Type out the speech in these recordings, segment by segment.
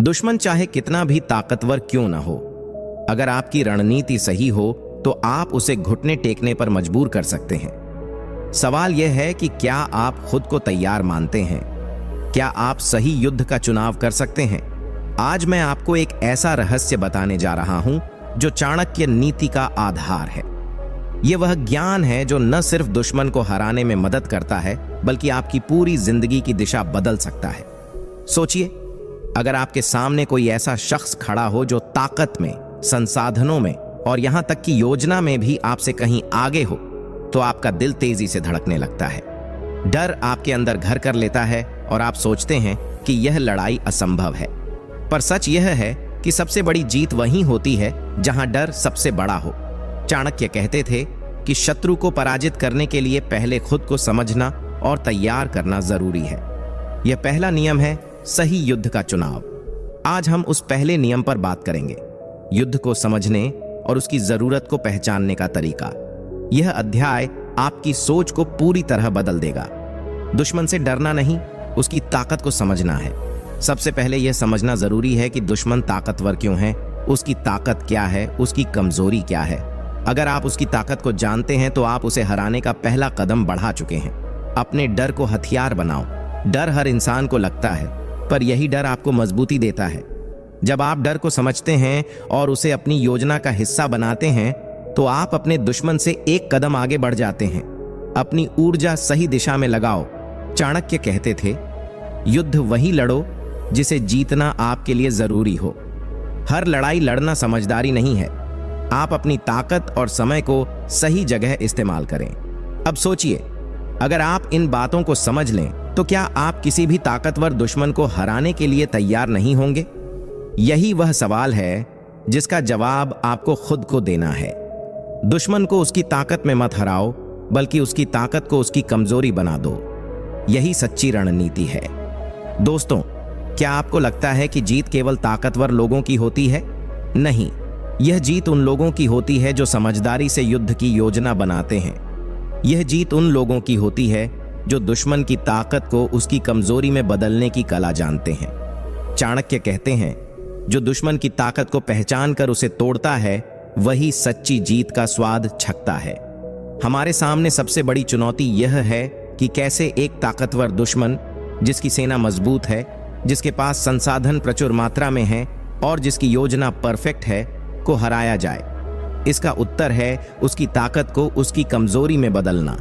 दुश्मन चाहे कितना भी ताकतवर क्यों न हो, अगर आपकी रणनीति सही हो तो आप उसे घुटने टेकने पर मजबूर कर सकते हैं। सवाल यह है कि क्या आप खुद को तैयार मानते हैं? क्या आप सही युद्ध का चुनाव कर सकते हैं? आज मैं आपको एक ऐसा रहस्य बताने जा रहा हूं जो चाणक्य नीति का आधार है। यह वह ज्ञान है जो न सिर्फ दुश्मन को हराने में मदद करता है बल्कि आपकी पूरी जिंदगी की दिशा बदल सकता है। सोचिए, अगर आपके सामने कोई ऐसा शख्स खड़ा हो जो ताकत में, संसाधनों में और यहां तक कि योजना में भी आपसे कहीं आगे हो, तो आपका दिल तेजी से धड़कने लगता है। डर आपके अंदर घर कर लेता है और आप सोचते हैं कि यह लड़ाई असंभव है। पर सच यह है कि सबसे बड़ी जीत वहीं होती है जहां डर सबसे बड़ा हो। चाणक्य कहते थे कि शत्रु को पराजित करने के लिए पहले खुद को समझना और तैयार करना जरूरी है। यह पहला नियम है सही युद्ध का चुनाव। आज हम उस पहले नियम पर बात करेंगे, युद्ध को समझने और उसकी जरूरत को पहचानने का तरीका। यह अध्याय आपकी सोच को पूरी तरह बदल देगा। दुश्मन से डरना नहीं, उसकी ताकत को समझना है। सबसे पहले यह समझना जरूरी है कि दुश्मन ताकतवर क्यों है, उसकी ताकत क्या है, उसकी कमजोरी क्या है। अगर आप उसकी ताकत को जानते हैं तो आप उसे हराने का पहला कदम बढ़ा चुके हैं। अपने डर को हथियार बनाओ। डर हर इंसान को लगता है, पर यही डर आपको मजबूती देता है। जब आप डर को समझते हैं और उसे अपनी योजना का हिस्सा बनाते हैं तो आप अपने दुश्मन से एक कदम आगे बढ़ जाते हैं। अपनी ऊर्जा सही दिशा में लगाओ। चाणक्य कहते थे, युद्ध वही लड़ो जिसे जीतना आपके लिए जरूरी हो। हर लड़ाई लड़ना समझदारी नहीं है। आप अपनी ताकत और समय को सही जगह इस्तेमाल करें। अब सोचिए, अगर आप इन बातों को समझ लें तो क्या आप किसी भी ताकतवर दुश्मन को हराने के लिए तैयार नहीं होंगे? यही वह सवाल है जिसका जवाब आपको खुद को देना है। दुश्मन को उसकी ताकत में मत हराओ, बल्कि उसकी ताकत को उसकी कमजोरी बना दो। यही सच्ची रणनीति है। दोस्तों, क्या आपको लगता है कि जीत केवल ताकतवर लोगों की होती है? नहीं, यह जीत उन लोगों की होती है जो समझदारी से युद्ध की योजना बनाते हैं। यह जीत उन लोगों की होती है जो दुश्मन की ताकत को उसकी कमजोरी में बदलने की कला जानते हैं। चाणक्य कहते हैं, जो दुश्मन की ताकत को पहचान कर उसे तोड़ता है वही सच्ची जीत का स्वाद छकता है। हमारे सामने सबसे बड़ी चुनौती यह है कि कैसे एक ताकतवर दुश्मन, जिसकी सेना मजबूत है, जिसके पास संसाधन प्रचुर मात्रा में है और जिसकी योजना परफेक्ट है, को हराया जाए। इसका उत्तर है उसकी ताकत को उसकी कमजोरी में बदलना।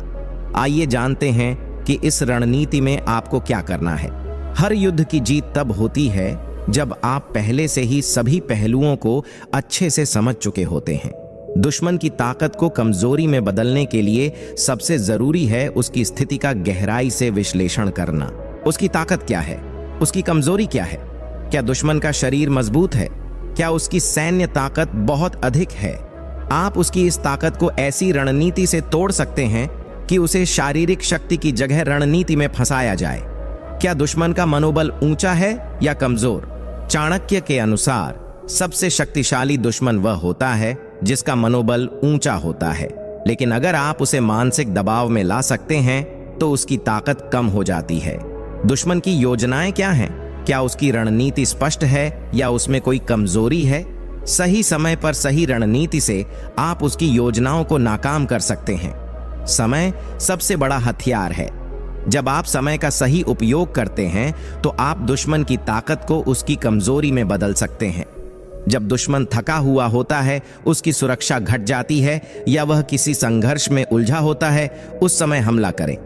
आइए जानते हैं कि इस रणनीति में आपको क्या करना है। हर युद्ध की जीत तब होती है जब आप पहले से ही सभी पहलुओं को अच्छे से समझ चुके होते हैं। दुश्मन की ताकत को कमजोरी में बदलने के लिए सबसे जरूरी है उसकी स्थिति का गहराई से विश्लेषण करना। उसकी ताकत क्या है? उसकी कमजोरी क्या है? क्या दुश्मन का शरीर मजबूत है? क्या उसकी सैन्य ताकत बहुत अधिक है? आप उसकी इस ताकत को ऐसी रणनीति से तोड़ सकते हैं कि उसे शारीरिक शक्ति की जगह रणनीति में फंसाया जाए। क्या दुश्मन का मनोबल ऊंचा है या कमजोर? चाणक्य के अनुसार सबसे शक्तिशाली दुश्मन वह होता है जिसका मनोबल ऊंचा होता है, लेकिन अगर आप उसे मानसिक दबाव में ला सकते हैं तो उसकी ताकत कम हो जाती है। दुश्मन की योजनाएं क्या हैं? क्या उसकी रणनीति स्पष्ट है या उसमें कोई कमजोरी है? सही समय पर सही रणनीति से आप उसकी योजनाओं को नाकाम कर सकते हैं। समय सबसे बड़ा हथियार है। जब आप समय का सही उपयोग करते हैं तो आप दुश्मन की ताकत को उसकी कमजोरी में बदल सकते हैं। जब दुश्मन थका हुआ होता है, उसकी सुरक्षा घट जाती है या वह किसी संघर्ष में उलझा होता है, उस समय हमला करें।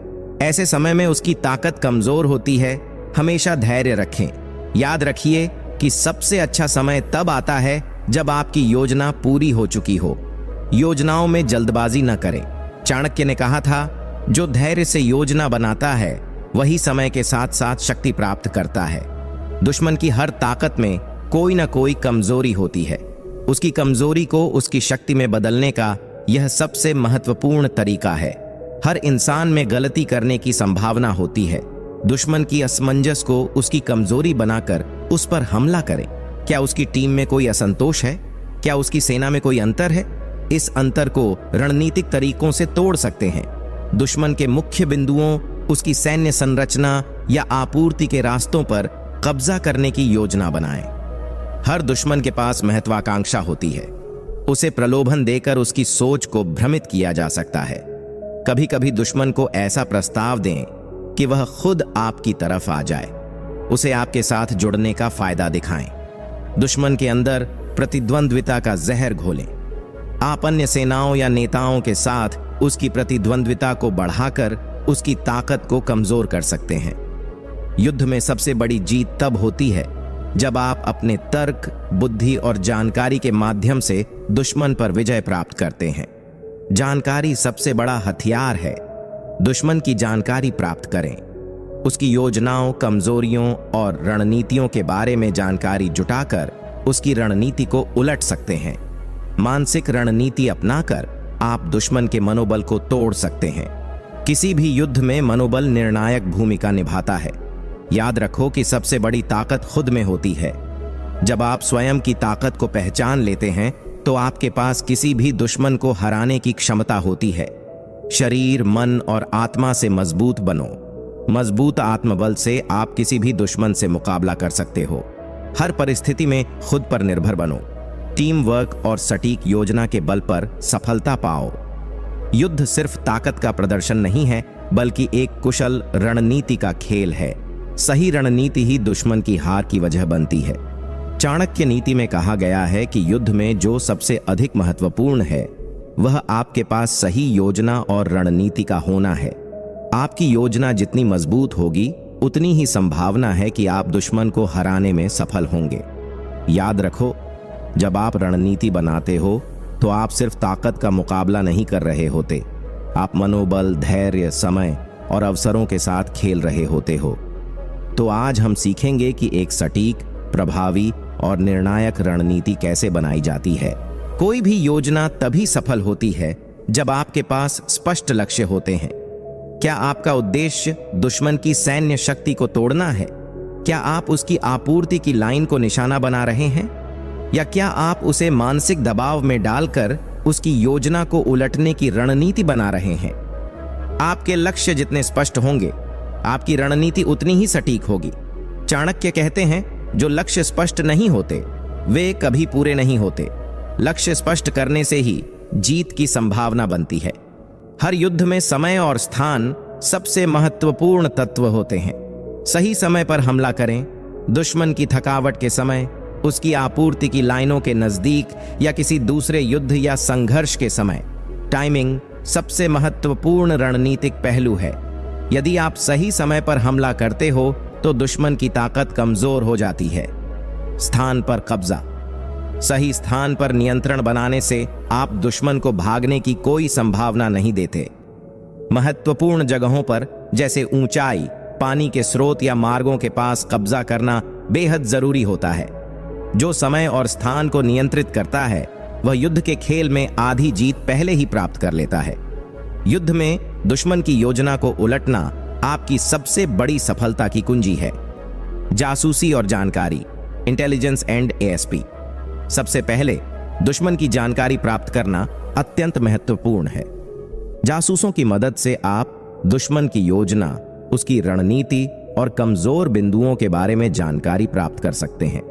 ऐसे समय में उसकी ताकत कमजोर होती है। हमेशा धैर्य रखें। याद रखिए कि सबसे अच्छा समय तब आता है जब आपकी योजना पूरी हो चुकी हो। योजनाओं में जल्दबाजी न करें। चाणक्य ने कहा था, जो धैर्य से योजना बनाता है वही समय के साथ साथ शक्ति प्राप्त करता है। दुश्मन की हर ताकत में कोई ना कोई कमजोरी होती है। उसकी कमजोरी को उसकी शक्ति में बदलने का यह सबसे महत्वपूर्ण तरीका है। हर इंसान में गलती करने की संभावना होती है। दुश्मन की असमंजस को उसकी कमजोरी बनाकर उस पर हमला करें। क्या उसकी टीम में कोई असंतोष है? क्या उसकी सेना में कोई अंतर है? इस अंतर को रणनीतिक तरीकों से तोड़ सकते हैं। दुश्मन के मुख्य बिंदुओं, उसकी सैन्य संरचना या आपूर्ति के रास्तों पर कब्जा करने की योजना बनाएं। हर दुश्मन के पास महत्वाकांक्षा होती है। उसे प्रलोभन देकर उसकी सोच को भ्रमित किया जा सकता है। कभी कभी दुश्मन को ऐसा प्रस्ताव दें कि वह खुद आपकी तरफ आ जाए। उसे आपके साथ जुड़ने का फायदा दिखाएं। दुश्मन के अंदर प्रतिद्वंद्विता का जहर घोलें। आप अन्य सेनाओं या नेताओं के साथ उसकी प्रतिद्वंद्विता को बढ़ाकर उसकी ताकत को कमजोर कर सकते हैं। युद्ध में सबसे बड़ी जीत तब होती है जब आप अपने तर्क, बुद्धि और जानकारी के माध्यम से दुश्मन पर विजय प्राप्त करते हैं। जानकारी सबसे बड़ा हथियार है। दुश्मन की जानकारी प्राप्त करें। उसकी योजनाओं, कमजोरियों और रणनीतियों के बारे में जानकारी जुटाकर उसकी रणनीति को उलट सकते हैं। मानसिक रणनीति अपनाकर आप दुश्मन के मनोबल को तोड़ सकते हैं। किसी भी युद्ध में मनोबल निर्णायक भूमिका निभाता है। याद रखो कि सबसे बड़ी ताकत खुद में होती है। जब आप स्वयं की ताकत को पहचान लेते हैं तो आपके पास किसी भी दुश्मन को हराने की क्षमता होती है। शरीर, मन और आत्मा से मजबूत बनो। मजबूत आत्मबल से आप किसी भी दुश्मन से मुकाबला कर सकते हो। हर परिस्थिति में खुद पर निर्भर बनो। टीम वर्क और सटीक योजना के बल पर सफलता पाओ। युद्ध सिर्फ ताकत का प्रदर्शन नहीं है, बल्कि एक कुशल रणनीति का खेल है। सही रणनीति ही दुश्मन की हार की वजह बनती है। चाणक्य नीति में कहा गया है कि युद्ध में जो सबसे अधिक महत्वपूर्ण है वह आपके पास सही योजना और रणनीति का होना है। आपकी योजना जितनी मजबूत होगी उतनी ही संभावना है कि आप दुश्मन को हराने में सफल होंगे। याद रखो, जब आप रणनीति बनाते हो तो आप सिर्फ ताकत का मुकाबला नहीं कर रहे होते, आप मनोबल, धैर्य, समय और अवसरों के साथ खेल रहे होते हो। तो आज हम सीखेंगे कि एक सटीक, प्रभावी और निर्णायक रणनीति कैसे बनाई जाती है। कोई भी योजना तभी सफल होती है जब आपके पास स्पष्ट लक्ष्य होते हैं। क्या आपका उद्देश्य दुश्मन की सैन्य शक्ति को तोड़ना है? क्या आप उसकी आपूर्ति की लाइन को निशाना बना रहे हैं? या क्या आप उसे मानसिक दबाव में डालकर उसकी योजना को उलटने की रणनीति बना रहे हैं? आपके लक्ष्य जितने स्पष्ट होंगे, आपकी रणनीति उतनी ही सटीक होगी। चाणक्य कहते हैं, जो लक्ष्य स्पष्ट नहीं होते वे कभी पूरे नहीं होते। लक्ष्य स्पष्ट करने से ही जीत की संभावना बनती है। हर युद्ध में समय और स्थान सबसे महत्वपूर्ण तत्व होते हैं। सही समय पर हमला करें। दुश्मन की थकावट के समय, उसकी आपूर्ति की लाइनों के नजदीक या किसी दूसरे युद्ध या संघर्ष के समय। टाइमिंग सबसे महत्वपूर्ण रणनीतिक पहलू है। यदि आप सही समय पर हमला करते हो तो दुश्मन की ताकत कमजोर हो जाती है। स्थान पर कब्जा। सही स्थान पर नियंत्रण बनाने से आप दुश्मन को भागने की कोई संभावना नहीं देते। महत्वपूर्ण जगहों पर जैसे ऊंचाई, पानी के स्रोत या मार्गों के पास कब्जा करना बेहद जरूरी होता है। जो समय और स्थान को नियंत्रित करता है वह युद्ध के खेल में आधी जीत पहले ही प्राप्त कर लेता है। युद्ध में दुश्मन की योजना को उलटना आपकी सबसे बड़ी सफलता की कुंजी है। जासूसी और जानकारी, इंटेलिजेंस एंड एएसपी। सबसे पहले दुश्मन की जानकारी प्राप्त करना अत्यंत महत्वपूर्ण है। जासूसों की मदद से आप दुश्मन की योजना, उसकी रणनीति और कमजोर बिंदुओं के बारे में जानकारी प्राप्त कर सकते हैं।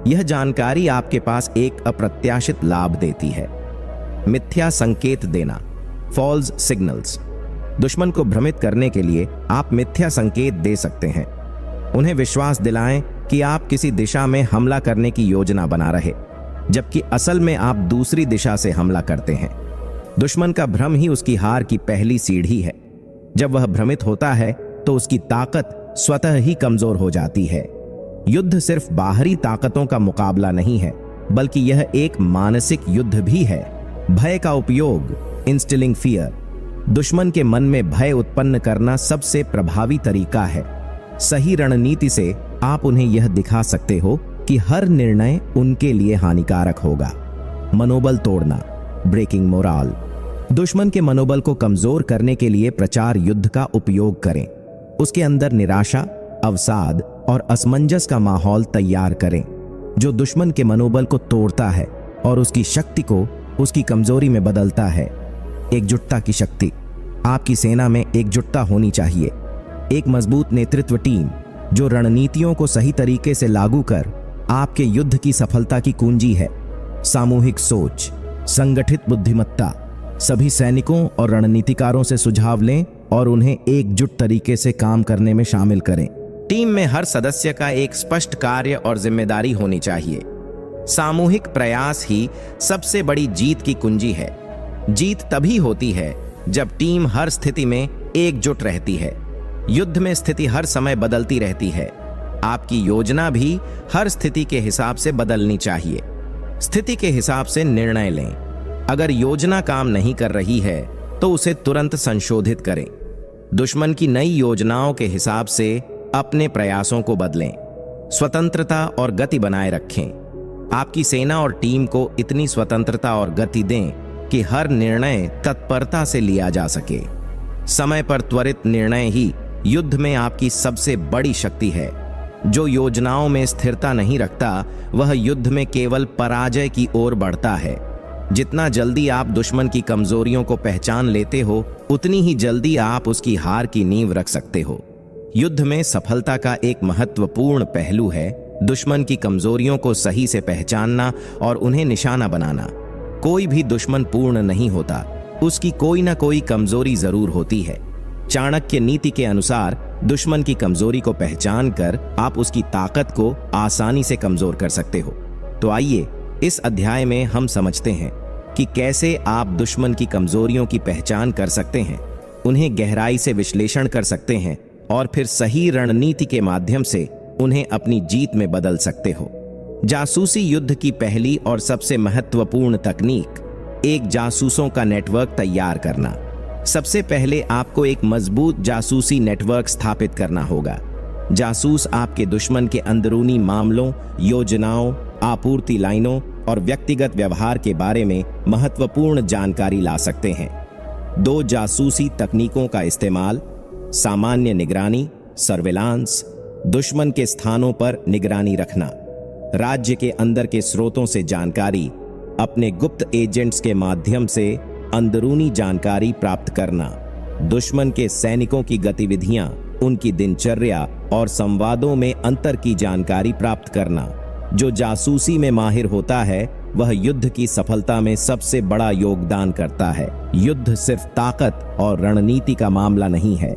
यह जानकारी आपके पास एक अप्रत्याशित लाभ देती है। मिथ्या संकेत देना, फॉल्स सिग्नल्स। दुश्मन को भ्रमित करने के लिए आप मिथ्या संकेत दे सकते हैं। उन्हें विश्वास दिलाएं कि आप किसी दिशा में हमला करने की योजना बना रहे, जबकि असल में आप दूसरी दिशा से हमला करते हैं। दुश्मन का भ्रम ही उसकी हार की पहली सीढ़ी है। जब वह भ्रमित होता है तो उसकी ताकत स्वतः ही कमजोर हो जाती है। युद्ध सिर्फ बाहरी ताकतों का मुकाबला नहीं है, बल्कि यह एक मानसिक युद्ध भी है। भय का उपयोग, इंस्टिलिंग फियर। दुश्मन के मन में भय उत्पन्न करना सबसे प्रभावी तरीका है। सही रणनीति से आप उन्हें यह दिखा सकते हो कि हर निर्णय उनके लिए हानिकारक होगा। मनोबल तोड़ना, ब्रेकिंग मोराल। दुश्मन के मनोबल को कमजोर करने के लिए प्रचार युद्ध का उपयोग करें। उसके अंदर निराशा, अवसाद और असमंजस का माहौल तैयार करें, जो दुश्मन के मनोबल को तोड़ता है और उसकी शक्ति को उसकी कमजोरी में बदलता है। एकजुटता की शक्ति। आपकी सेना में एकजुटता होनी चाहिए। एक मजबूत नेतृत्व टीम जो रणनीतियों को सही तरीके से लागू कर आपके युद्ध की सफलता की कुंजी है। सामूहिक सोच, संगठित बुद्धिमत्ता। सभी सैनिकों और रणनीतिकारों से सुझाव लें और उन्हें एकजुट तरीके से काम करने में शामिल करें। टीम में हर सदस्य का एक स्पष्ट कार्य और जिम्मेदारी होनी चाहिए। सामूहिक प्रयास ही सबसे बड़ी जीत की कुंजी है। जीत तभी होती है जब टीम हर स्थिति में एकजुट रहती है। युद्ध में स्थिति हर समय बदलती रहती है। आपकी योजना भी हर स्थिति के हिसाब से बदलनी चाहिए। स्थिति के हिसाब से निर्णय लें। अगर योजना काम नहीं कर रही है तो उसे तुरंत संशोधित करें। दुश्मन की नई योजनाओं के हिसाब से अपने प्रयासों को बदलें। स्वतंत्रता और गति बनाए रखें। आपकी सेना और टीम को इतनी स्वतंत्रता और गति दें कि हर निर्णय तत्परता से लिया जा सके। समय पर त्वरित निर्णय ही युद्ध में आपकी सबसे बड़ी शक्ति है। जो योजनाओं में स्थिरता नहीं रखता, वह युद्ध में केवल पराजय की ओर बढ़ता है। जितना जल्दी आप दुश्मन की कमजोरियों को पहचान लेते हो, उतनी ही जल्दी आप उसकी हार की नींव रख सकते हो। युद्ध में सफलता का एक महत्वपूर्ण पहलू है दुश्मन की कमजोरियों को सही से पहचानना और उन्हें निशाना बनाना। कोई भी दुश्मन पूर्ण नहीं होता, उसकी कोई ना कोई कमजोरी जरूर होती है। चाणक्य नीति के अनुसार दुश्मन की कमजोरी को पहचान कर आप उसकी ताकत को आसानी से कमजोर कर सकते हो। तो आइए इस अध्याय में हम समझते हैं कि कैसे आप दुश्मन की कमजोरियों की पहचान कर सकते हैं, उन्हें गहराई से विश्लेषण कर सकते हैं और फिर सही रणनीति के माध्यम से उन्हें अपनी जीत में बदल सकते हो। जासूसी युद्ध की पहली और सबसे महत्वपूर्ण तकनीक एक जासूसों का नेटवर्क तैयार करना। सबसे पहले आपको एक मजबूत जासूसी नेटवर्क स्थापित करना होगा। जासूस आपके दुश्मन के अंदरूनी मामलों, योजनाओं, आपूर्ति लाइनों और व्यक्तिगत व्यवहार के बारे में महत्वपूर्ण जानकारी ला सकते हैं। 2 जासूसी तकनीकों का इस्तेमाल: सामान्य निगरानी, सर्विलांस, दुश्मन के स्थानों पर निगरानी रखना, राज्य के अंदर के स्रोतों से जानकारी, अपने गुप्त एजेंट्स के माध्यम से अंदरूनी जानकारी प्राप्त करना, दुश्मन के सैनिकों की गतिविधियां, उनकी दिनचर्या और संवादों में अंतर की जानकारी प्राप्त करना। जो जासूसी में माहिर होता है वह युद्ध की सफलता में सबसे बड़ा योगदान करता है। युद्ध सिर्फ ताकत और रणनीति का मामला नहीं है,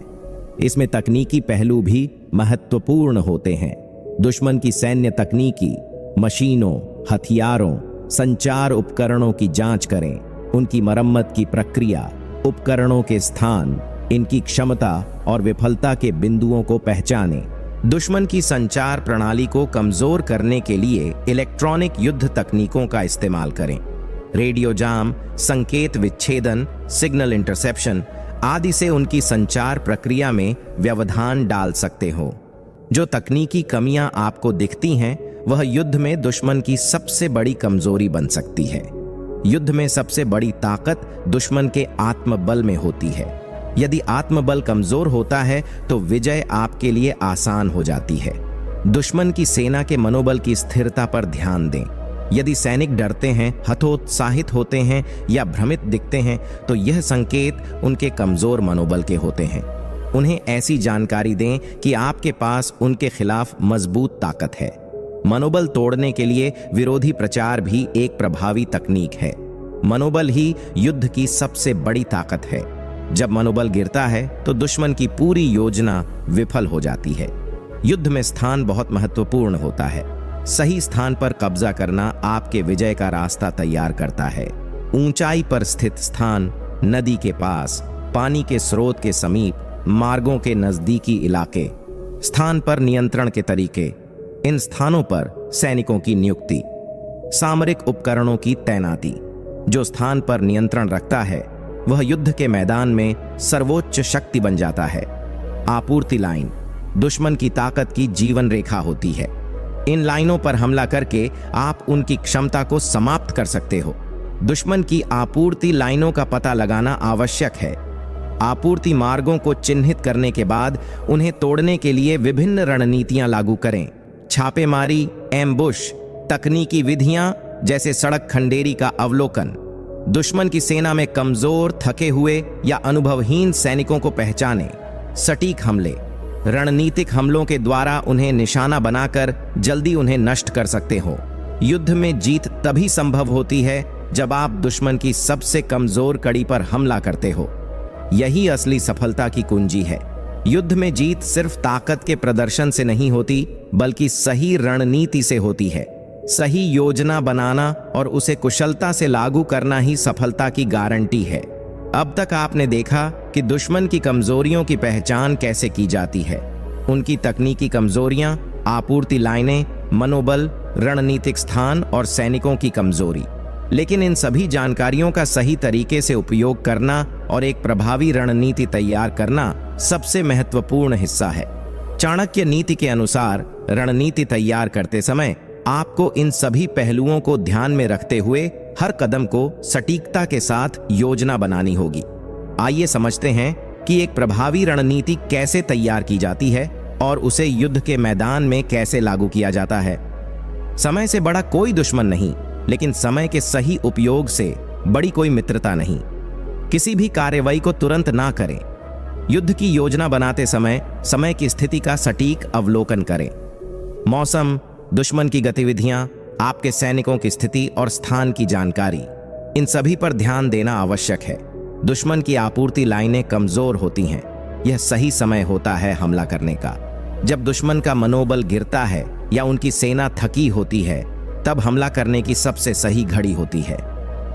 इसमें तकनीकी पहलू भी महत्वपूर्ण होते हैं। दुश्मन की सैन्य तकनीकी, मशीनों, हथियारों, संचार उपकरणों की जांच करें, उनकी मरम्मत की प्रक्रिया, उपकरणों के स्थान, इनकी क्षमता और विफलता के बिंदुओं को पहचानें। दुश्मन की संचार प्रणाली को कमजोर करने के लिए इलेक्ट्रॉनिक युद्ध तकनीकों का इस्तेमाल करें। रेडियो जाम, संकेत विच्छेदन, सिग्नल इंटरसेप्शन आदि से उनकी संचार प्रक्रिया में व्यवधान डाल सकते हो। जो तकनीकी कमियां आपको दिखती हैं, वह युद्ध में दुश्मन की सबसे बड़ी कमजोरी बन सकती है। युद्ध में सबसे बड़ी ताकत दुश्मन के आत्मबल में होती है। यदि आत्मबल कमजोर होता है तो विजय आपके लिए आसान हो जाती है। दुश्मन की सेना के मनोबल की स्थिरता पर ध्यान दें। यदि सैनिक डरते हैं, हतोत्साहित होते हैं या भ्रमित दिखते हैं तो यह संकेत उनके कमजोर मनोबल के होते हैं। उन्हें ऐसी जानकारी दें कि आपके पास उनके खिलाफ मजबूत ताकत है। मनोबल तोड़ने के लिए विरोधी प्रचार भी एक प्रभावी तकनीक है। मनोबल ही युद्ध की सबसे बड़ी ताकत है। जब मनोबल गिरता है तो दुश्मन की पूरी योजना विफल हो जाती है। युद्ध में स्थान बहुत महत्वपूर्ण होता है। सही स्थान पर कब्जा करना आपके विजय का रास्ता तैयार करता है। ऊंचाई पर स्थित स्थान, नदी के पास, पानी के स्रोत के समीप, मार्गों के नजदीकी इलाके, स्थान पर नियंत्रण के तरीके, इन स्थानों पर सैनिकों की नियुक्ति, सामरिक उपकरणों की तैनाती। जो स्थान पर नियंत्रण रखता है वह युद्ध के मैदान में सर्वोच्च शक्ति बन जाता है। आपूर्ति लाइन दुश्मन की ताकत की जीवन रेखा होती है। इन लाइनों पर हमला करके आप उनकी क्षमता को समाप्त कर सकते हो। दुश्मन की आपूर्ति लाइनों का पता लगाना आवश्यक है। आपूर्ति मार्गों को चिन्हित करने के बाद उन्हें तोड़ने के लिए विभिन्न रणनीतियां लागू करें। छापेमारी, एम्बुश, तकनीकी विधियां जैसे सड़क खंडेरी का अवलोकन, दुश्मन की सेना में कमजोर, थके हुए या अनुभवहीन सैनिकों को पहचानें। सटीक हमले, रणनीतिक हमलों के द्वारा उन्हें निशाना बनाकर जल्दी उन्हें नष्ट कर सकते हो। युद्ध में जीत तभी संभव होती है जब आप दुश्मन की सबसे कमजोर कड़ी पर हमला करते हो। यही असली सफलता की कुंजी है। युद्ध में जीत सिर्फ ताकत के प्रदर्शन से नहीं होती, बल्कि सही रणनीति से होती है। सही योजना बनाना और उसे कुशलता से लागू करना ही सफलता की गारंटी है। अब तक आपने देखा कि दुश्मन की कमजोरियों की पहचान कैसे की जाती है। उनकी तकनीकी कमजोरियां, आपूर्ति लाइनें, मनोबल, रणनीतिक स्थान और सैनिकों की कमजोरी। लेकिन इन सभी जानकारियों का सही तरीके से उपयोग करना और एक प्रभावी रणनीति तैयार करना सबसे महत्वपूर्ण हिस्सा है। चाणक्य नीति के अनुसार रणनीति तैयार करते समय आपको इन सभी पहलुओं को ध्यान में रखते हुए हर कदम को सटीकता के साथ योजना बनानी होगी। आइए समझते हैं कि एक प्रभावी रणनीति कैसे तैयार की जाती है और उसे युद्ध के मैदान में कैसे लागू किया जाता है। समय से बड़ा कोई दुश्मन नहीं, लेकिन समय के सही उपयोग से बड़ी कोई मित्रता नहीं। किसी भी कार्रवाई को तुरंत ना करें। युद्ध की योजना बनाते समय समय की स्थिति का सटीक अवलोकन करें। मौसम, दुश्मन की गतिविधियां, आपके सैनिकों की स्थिति और स्थान की जानकारी, इन सभी पर ध्यान देना आवश्यक है। दुश्मन की आपूर्ति लाइनें कमजोर होती हैं। यह सही समय होता है हमला करने का। जब दुश्मन का मनोबल गिरता है या उनकी सेना थकी होती है, तब हमला करने की सबसे सही घड़ी होती है।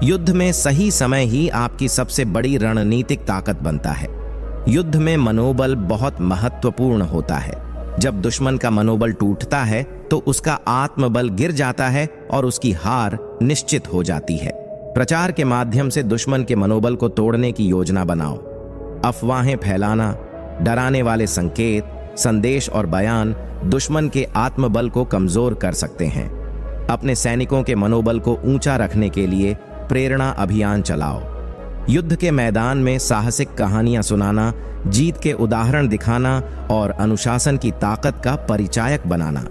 युद्ध में सही समय ही आपकी सबसे बड़ी रणनीतिक ताकत बनता है। युद्ध में मनोबल बहुत महत्वपूर्ण होता है। जब दुश्मन का मनोबल टूटता है तो उसका आत्मबल गिर जाता है और उसकी हार निश्चित हो जाती है। प्रचार के माध्यम से दुश्मन के मनोबल को तोड़ने की योजना बनाओ। अफवाहें फैलाना, डराने वाले संकेत, संदेश और बयान दुश्मन के आत्मबल को कमजोर कर सकते हैं। अपने सैनिकों के मनोबल को ऊंचा रखने के लिए प्रेरणा अभियान चलाओ। युद्ध के मैदान में साहसिक कहानियां सुनाना, जीत के उदाहरण दिखाना और अनुशासन की ताकत का परिचायक बनाना।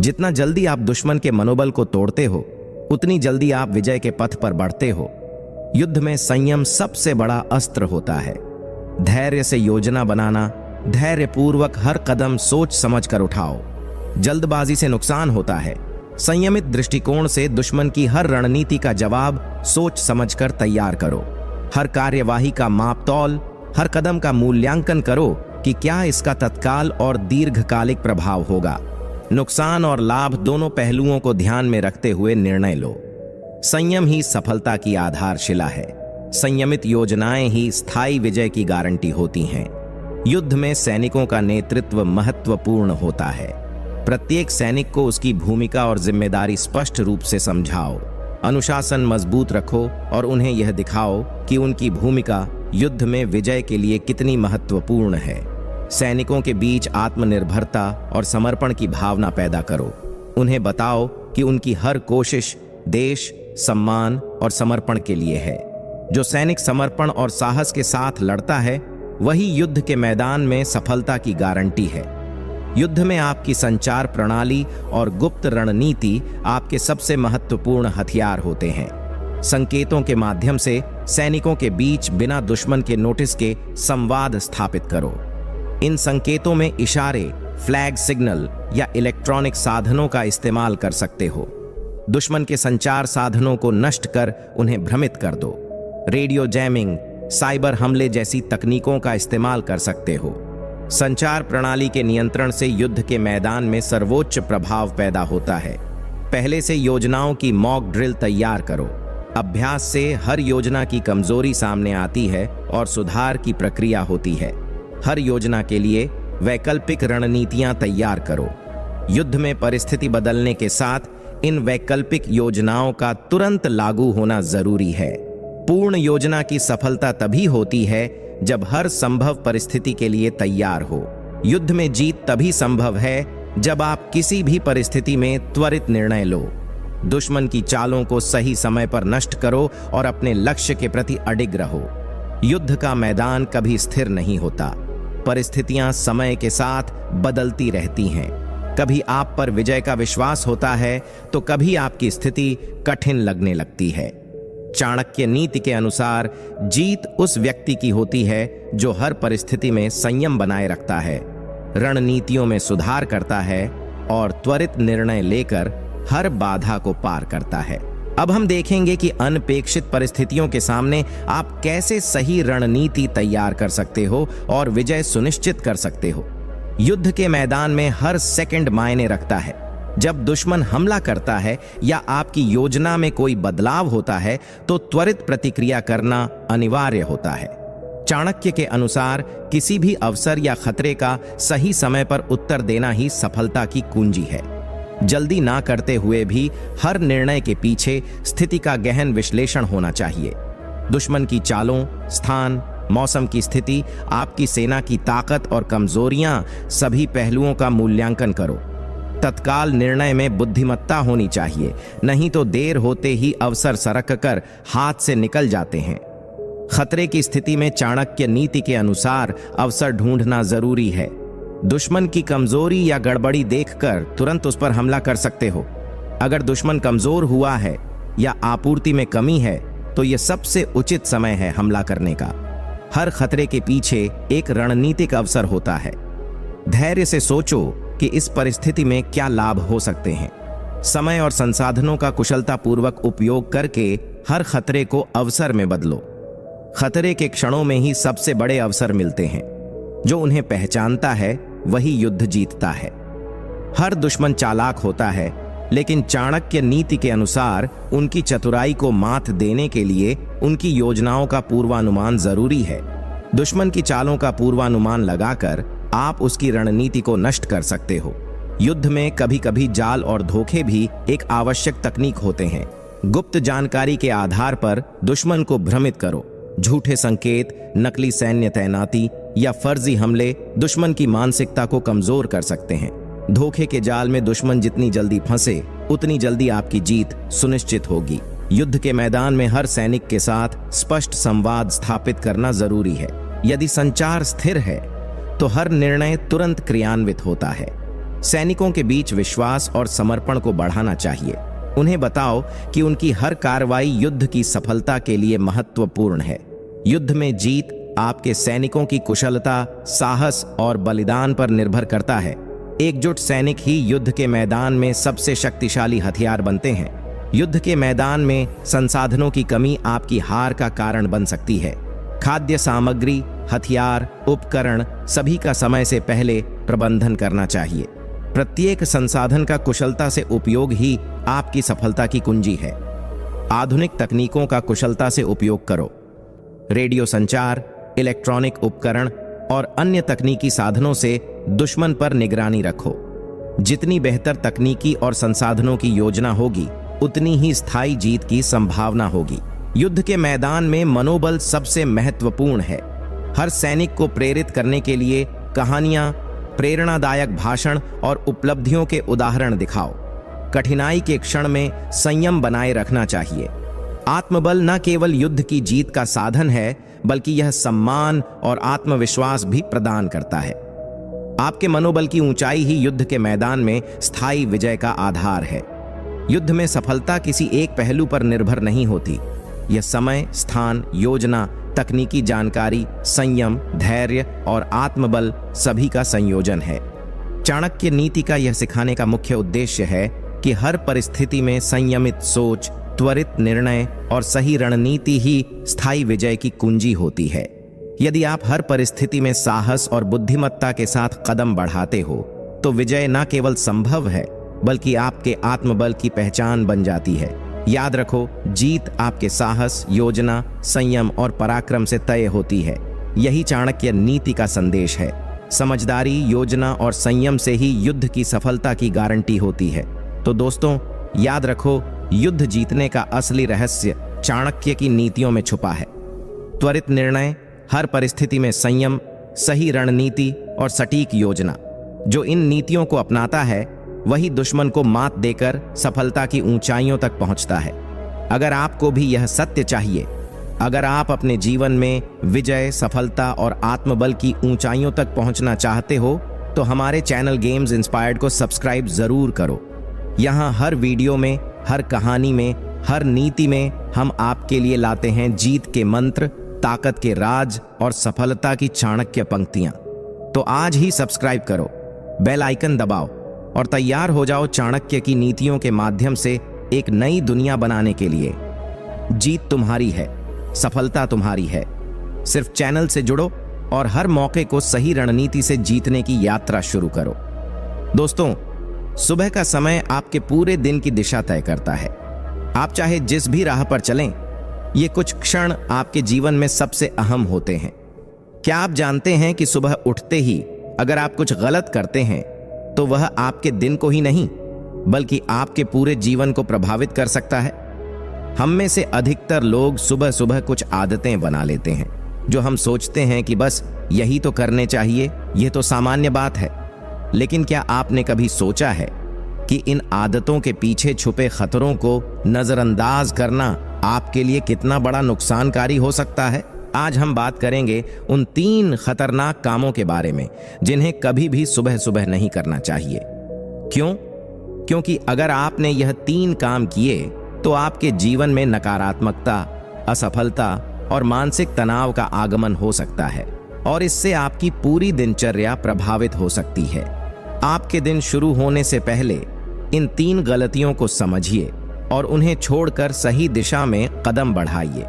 जितना जल्दी आप दुश्मन के मनोबल को तोड़ते हो, उतनी जल्दी आप विजय के पथ पर बढ़ते हो। युद्ध में संयम सबसे बड़ा अस्त्र होता है। धैर्य से योजना बनाना, धैर्यपूर्वक हर कदम सोच समझकर उठाओ। जल्दबाजी से नुकसान होता है। संयमित दृष्टिकोण से दुश्मन की हर रणनीति का जवाब सोच समझकर तैयार करो। हर कार्यवाही का मापतौल, हर कदम का मूल्यांकन करो कि क्या इसका तत्काल और दीर्घकालिक प्रभाव होगा। नुकसान और लाभ दोनों पहलुओं को ध्यान में रखते हुए निर्णय लो। संयम ही सफलता की आधारशिला है। संयमित योजनाएं ही स्थायी विजय की गारंटी होती हैं। युद्ध में सैनिकों का नेतृत्व महत्वपूर्ण होता है। प्रत्येक सैनिक को उसकी भूमिका और जिम्मेदारी स्पष्ट रूप से समझाओ। अनुशासन मजबूत रखो और उन्हें यह दिखाओ कि उनकी भूमिका युद्ध में विजय के लिए कितनी महत्वपूर्ण है। सैनिकों के बीच आत्मनिर्भरता और समर्पण की भावना पैदा करो। उन्हें बताओ कि उनकी हर कोशिश देश, सम्मान और समर्पण के लिए है। जो सैनिक समर्पण और साहस के साथ लड़ता है, वही युद्ध के मैदान में सफलता की गारंटी है। युद्ध में आपकी संचार प्रणाली और गुप्त रणनीति आपके सबसे महत्वपूर्ण हथियार होते हैं। संकेतों के माध्यम से सैनिकों के बीच बिना दुश्मन के नोटिस के संवाद स्थापित करो। इन संकेतों में इशारे, फ्लैग सिग्नल या इलेक्ट्रॉनिक साधनों का इस्तेमाल कर सकते हो। दुश्मन के संचार साधनों को नष्ट कर उन्हें भ्रमित कर दो। रेडियो जैमिंग, साइबर हमले जैसी तकनीकों का इस्तेमाल कर सकते हो। संचार प्रणाली के नियंत्रण से युद्ध के मैदान में सर्वोच्च प्रभाव पैदा होता है। पहले से योजनाओं की मॉक ड्रिल तैयार करो। अभ्यास से हर योजना की कमजोरी सामने आती है और सुधार की प्रक्रिया होती है। हर योजना के लिए वैकल्पिक रणनीतियां तैयार करो। युद्ध में परिस्थिति बदलने के साथ इन वैकल्पिक योजनाओं का तुरंत लागू होना जरूरी है। पूर्ण योजना की सफलता तभी होती है जब हर संभव परिस्थिति के लिए तैयार हो। युद्ध में जीत तभी संभव है जब आप किसी भी परिस्थिति में त्वरित निर्णय लो। दुश्मन की चालों को सही समय पर नष्ट करो और अपने लक्ष्य के प्रति अडिग रहो। युद्ध का मैदान कभी स्थिर नहीं होता। परिस्थितियां समय के साथ बदलती रहती हैं। कभी आप पर विजय का विश्वास होता है तो कभी आपकी स्थिति कठिन लगने लगती है। चाणक्य नीति के अनुसार जीत उस व्यक्ति की होती है जो हर परिस्थिति में संयम बनाए रखता है। रणनीतियों में सुधार करता है और त्वरित निर्णय लेकर हर बाधा को पार करता है। अब हम देखेंगे कि अनपेक्षित परिस्थितियों के सामने आप कैसे सही रणनीति तैयार कर सकते हो और विजय सुनिश्चित कर सकते हो। युद्ध के मैदान में हर सेकंड मायने रखता है। जब दुश्मन हमला करता है या आपकी योजना में कोई बदलाव होता है तो त्वरित प्रतिक्रिया करना अनिवार्य होता है। चाणक्य के अनुसार किसी भी अवसर या खतरे का सही समय पर उत्तर देना ही सफलता की कुंजी है। जल्दी ना करते हुए भी हर निर्णय के पीछे स्थिति का गहन विश्लेषण होना चाहिए। दुश्मन की चालों, स्थान, मौसम की स्थिति, आपकी सेना की ताकत और कमजोरियां, सभी पहलुओं का मूल्यांकन करो। तत्काल निर्णय में बुद्धिमत्ता होनी चाहिए, नहीं तो देर होते ही अवसर सरक कर हाथ से निकल जाते हैं। खतरे की स्थिति में चाणक्य नीति के अनुसार अवसर ढूंढना जरूरी है। दुश्मन की कमजोरी या गड़बड़ी देखकर तुरंत उस पर हमला कर सकते हो। अगर दुश्मन कमजोर हुआ है या आपूर्ति में कमी है तो यह सबसे उचित समय है हमला करने का। हर खतरे के पीछे एक रणनीतिक अवसर होता है। धैर्य से सोचो कि इस परिस्थिति में क्या लाभ हो सकते हैं। समय और संसाधनों का कुशलतापूर्वक उपयोग करके हर खतरे को अवसर में बदलो। खतरे के क्षणों में ही सबसे बड़े अवसर मिलते हैं। जो उन्हें पहचानता है वही युद्ध जीतता है। हर दुश्मन चालाक होता है, लेकिन चाणक्य नीति के अनुसार उनकी चतुराई को मात देने के लिए उनकी योजनाओं का पूर्वानुमान जरूरी है। दुश्मन की चालों का पूर्वानुमान लगाकर आप उसकी रणनीति को नष्ट कर सकते हो। युद्ध में कभी कभी जाल और धोखे भी एक आवश्यक तकनीक होते हैं। गुप्त जानकारी के आधार पर दुश्मन को भ्रमित करो। झूठे संकेत, नकली सैन्य तैनाती या फर्जी हमले दुश्मन की मानसिकता को कमजोर कर सकते हैं। धोखे के जाल में दुश्मन जितनी जल्दी फंसे उतनी जल्दी आपकी जीत सुनिश्चित होगी। युद्ध के मैदान में हर सैनिक के साथ स्पष्ट संवाद स्थापित करना जरूरी है। यदि संचार स्थिर है तो हर निर्णय तुरंत क्रियान्वित होता है। सैनिकों के बीच विश्वास और समर्पण को बढ़ाना चाहिए। उन्हें बताओ कि उनकी हर कार्रवाई युद्ध की सफलता के लिए महत्वपूर्ण है। युद्ध में जीत आपके सैनिकों की कुशलता, साहस और बलिदान पर निर्भर करता है। एकजुट सैनिक ही युद्ध के मैदान में सबसे शक्तिशाली हथियार बनते हैं। युद्ध के मैदान में संसाधनों की कमी आपकी हार का कारण बन सकती है। खाद्य सामग्री, हथियार, उपकरण सभी का समय से पहले प्रबंधन करना चाहिए। प्रत्येक संसाधन का कुशलता से उपयोग ही आपकी सफलता की कुंजी है। आधुनिक तकनीकों का कुशलता से उपयोग करो। रेडियो संचार, इलेक्ट्रॉनिक उपकरण और अन्य तकनीकी साधनों से दुश्मन पर निगरानी रखो। जितनी बेहतर तकनीकी और संसाधनों की योजना होगी उतनी ही स्थायी जीत की संभावना होगी। युद्ध के मैदान में मनोबल सबसे महत्वपूर्ण है। हर सैनिक को प्रेरित करने के लिए कहानियां, प्रेरणादायक भाषण और उपलब्धियों के उदाहरण दिखाओ। कठिनाई के क्षण में संयम बनाए रखना चाहिए। आत्मबल न केवल युद्ध की जीत का साधन है, बल्कि यह सम्मान और आत्मविश्वास भी प्रदान करता है। आपके मनोबल की ऊंचाई ही युद्ध के मैदान में स्थायी विजय का आधार है। युद्ध में सफलता किसी एक पहलू पर निर्भर नहीं होती। यह समय, स्थान, योजना, तकनीकी जानकारी, संयम, धैर्य और आत्मबल सभी का संयोजन है। चाणक्य नीति का यह सिखाने का मुख्य उद्देश्य है कि हर परिस्थिति में संयमित सोच, त्वरित निर्णय और सही रणनीति ही स्थायी विजय की कुंजी होती है। यदि आप हर परिस्थिति में साहस और बुद्धिमत्ता के साथ कदम बढ़ाते हो तो विजय न केवल संभव है बल्कि आपके आत्मबल की पहचान बन जाती है। याद रखो, जीत आपके साहस, योजना, संयम और पराक्रम से तय होती है। यही चाणक्य नीति का संदेश है। समझदारी, योजना और संयम से ही युद्ध की सफलता की गारंटी होती है। तो दोस्तों, याद रखो, युद्ध जीतने का असली रहस्य चाणक्य की नीतियों में छुपा है। त्वरित निर्णय, हर परिस्थिति में संयम, सही रणनीति और सटीक योजना। जो इन नीतियों को अपनाता है वही दुश्मन को मात देकर सफलता की ऊंचाइयों तक पहुंचता है। अगर आपको भी यह सत्य चाहिए, अगर आप अपने जीवन में विजय, सफलता और आत्मबल की ऊंचाइयों तक पहुंचना चाहते हो तो हमारे चैनल गेम्स इंस्पायर्ड को सब्सक्राइब जरूर करो। यहाँ हर वीडियो में, हर कहानी में, हर नीति में हम आपके लिए लाते हैं जीत के मंत्र, ताकत के राज और सफलता की चाणक्य पंक्तियां। तो आज ही सब्सक्राइब करो, बेल आइकन दबाओ और तैयार हो जाओ चाणक्य की नीतियों के माध्यम से एक नई दुनिया बनाने के लिए। जीत तुम्हारी है, सफलता तुम्हारी है। सिर्फ चैनल से जुड़ो और हर मौके को सही रणनीति से जीतने की यात्रा शुरू करो। दोस्तों, सुबह का समय आपके पूरे दिन की दिशा तय करता है। आप चाहे जिस भी राह पर चलें, ये कुछ क्षण आपके जीवन में सबसे अहम होते हैं। क्या आप जानते हैं कि सुबह उठते ही अगर आप कुछ गलत करते हैं तो वह आपके दिन को ही नहीं बल्कि आपके पूरे जीवन को प्रभावित कर सकता है। हम में से अधिकतर लोग सुबह सुबह कुछ आदतें बना लेते हैं जो हम सोचते हैं कि बस यही तो करने चाहिए, यह तो सामान्य बात है। लेकिन क्या आपने कभी सोचा है कि इन आदतों के पीछे छुपे खतरों को नजरअंदाज करना आपके लिए कितना बड़ा नुकसानकारी हो सकता है? आज हम बात करेंगे उन 3 खतरनाक कामों के बारे में जिन्हें कभी भी सुबह सुबह नहीं करना चाहिए। क्यों? क्योंकि अगर आपने यह 3 काम किए तो आपके जीवन में नकारात्मकता, असफलता और मानसिक तनाव का आगमन हो सकता है और इससे आपकी पूरी दिनचर्या प्रभावित हो सकती है। आपके दिन शुरू होने से पहले इन 3 गलतियों को समझिए और उन्हें छोड़कर सही दिशा में कदम बढ़ाइए।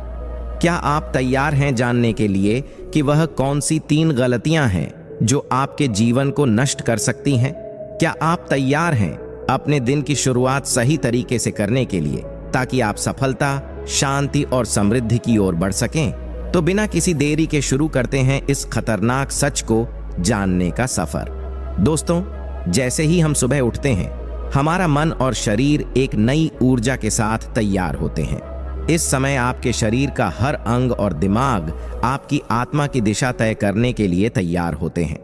क्या आप तैयार हैं जानने के लिए कि वह कौन सी 3 गलतियां हैं जो आपके जीवन को नष्ट कर सकती हैं? क्या आप तैयार हैं अपने दिन की शुरुआत सही तरीके से करने के लिए ताकि आप सफलता, शांति और समृद्धि की ओर बढ़ सकें? तो बिना किसी देरी के शुरू करते हैं इस खतरनाक सच को जानने का सफर। दोस्तों, जैसे ही हम सुबह उठते हैं, हमारा मन और शरीर एक नई ऊर्जा के साथ तैयार होते हैं। इस समय आपके शरीर का हर अंग और दिमाग आपकी आत्मा की दिशा तय करने के लिए तैयार होते हैं।